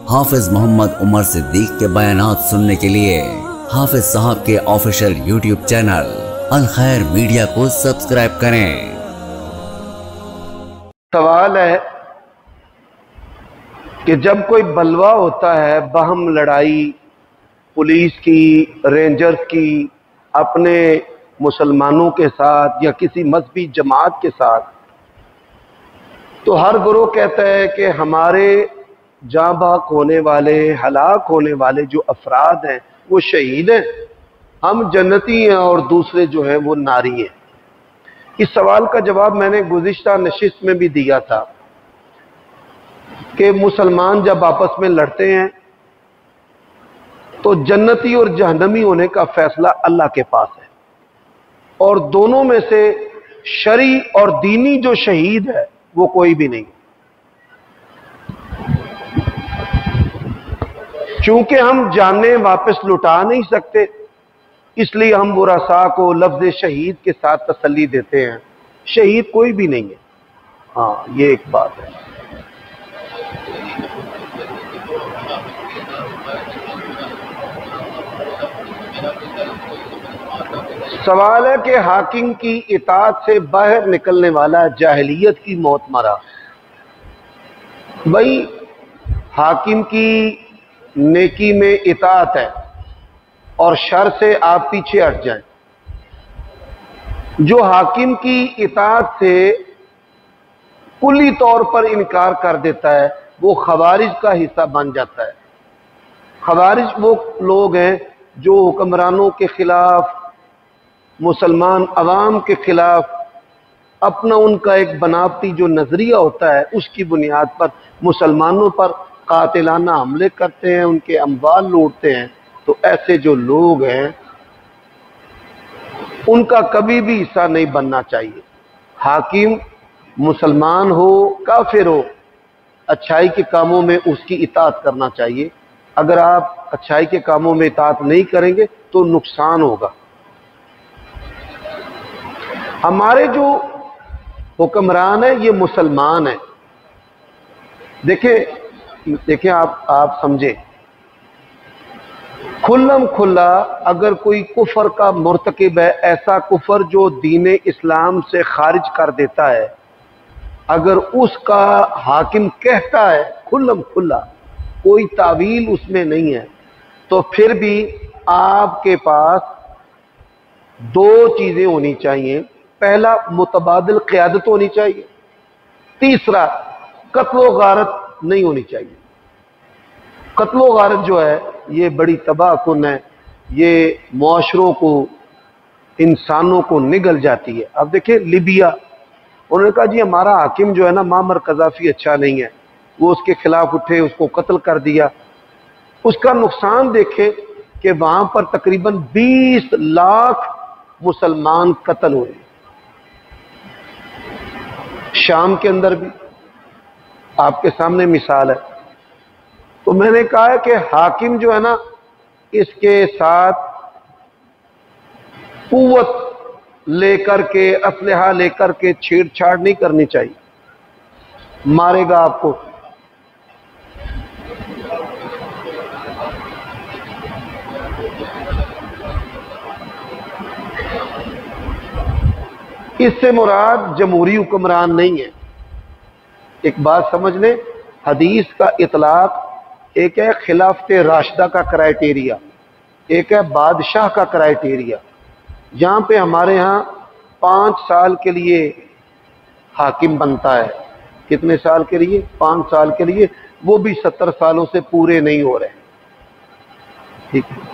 हाफिज मोहम्मद उमर सिद्दीक के बयानात सुनने के लिए हाफिज साहब के ऑफिशियल यूट्यूब चैनल अल खैर मीडिया को सब्सक्राइब करें। सवाल है कि जब कोई बलवा होता है, बहम लड़ाई पुलिस की, रेंजर्स की, अपने मुसलमानों के साथ या किसी मजहबी जमात के साथ, तो हर गुरुह कहता है कि हमारे जाँ बाक होने वाले, हलाक होने वाले जो अफराद हैं वो शहीद हैं, हम जन्नती हैं और दूसरे जो हैं वो नारी हैं। इस सवाल का जवाब मैंने गुज़िश्ता नशिस्त में भी दिया था कि मुसलमान जब आपस में लड़ते हैं तो जन्नती और जहन्नमी होने का फैसला अल्लाह के पास है, और दोनों में से शरी और दीनी जो शहीद है वो कोई भी नहीं। चूंकि हम जानें वापस लुटा नहीं सकते, इसलिए हम बुरासा को लफ्ज़ शहीद के साथ तसल्ली देते हैं। शहीद कोई भी नहीं है। हाँ, ये एक बात है। सवाल है कि हाकिम की इताअत से बाहर निकलने वाला जाहिलियत की मौत मरा। भाई, हाकिम की नेकी में इताअत है और शर से आप पीछे हट जाएं। जो हाकिम की इताअत से कुल्ली तौर पर इनकार कर देता है वो खवारिज का हिस्सा बन जाता है। खवारिज वो लोग हैं जो हुक्मरानों के खिलाफ, मुसलमान अवाम के खिलाफ अपना उनका एक बनावटी जो नजरिया होता है उसकी बुनियाद पर मुसलमानों पर कातिलाना हमले करते हैं, उनके अम्वाल लूटते हैं। तो ऐसे जो लोग हैं उनका कभी भी हिस्सा नहीं बनना चाहिए। हाकिम मुसलमान हो, काफिर हो, अच्छाई के कामों में उसकी इताअत करना चाहिए। अगर आप अच्छाई के कामों में इताअत नहीं करेंगे तो नुकसान होगा। हमारे जो हुक्मरान है ये मुसलमान है। देखिए आप समझे, खुल्लम खुल्ला अगर कोई कुफर का मुर्तकिब है, ऐसा कुफर जो दीन इस्लाम से खारिज कर देता है, अगर उसका हाकिम कहता है खुल्लम खुल्ला, कोई तावील उसमें नहीं है, तो फिर भी आपके पास दो चीजें होनी चाहिए। पहला, मुतबादिल क़यादत होनी चाहिए। तीसरा, कत्ल व गारत नहीं होनी चाहिए। कत्ल व गारत जो है ये बड़ी तबाह कुन है, ये मुआशरों को, इंसानों को निगल जाती है। अब देखिए लिबिया, उन्होंने कहा जी हमारा हाकिम जो है ना मामर कज़ाफ़ी अच्छा नहीं है, वो उसके खिलाफ उठे, उसको कत्ल कर दिया। उसका नुकसान देखे कि वहां पर तकरीबन 20 लाख मुसलमान कत्ल हुए। शाम के अंदर भी आपके सामने मिसाल है। तो मैंने कहा है कि हाकिम जो है ना, इसके साथ कुव्वत लेकर के, असलहा लेकर के छेड़छाड़ नहीं करनी चाहिए, मारेगा आपको। इससे मुराद जमहूरी हुक्मरान नहीं है। एक बात समझ लें, हदीस का इतलाक एक है खिलाफत राशिदा का क्राइटेरिया, एक है बादशाह का क्राइटेरिया। जहाँ पे हमारे यहाँ 5 साल के लिए हाकिम बनता है। कितने साल के लिए? 5 साल के लिए, वो भी 70 सालों से पूरे नहीं हो रहे। ठीक है।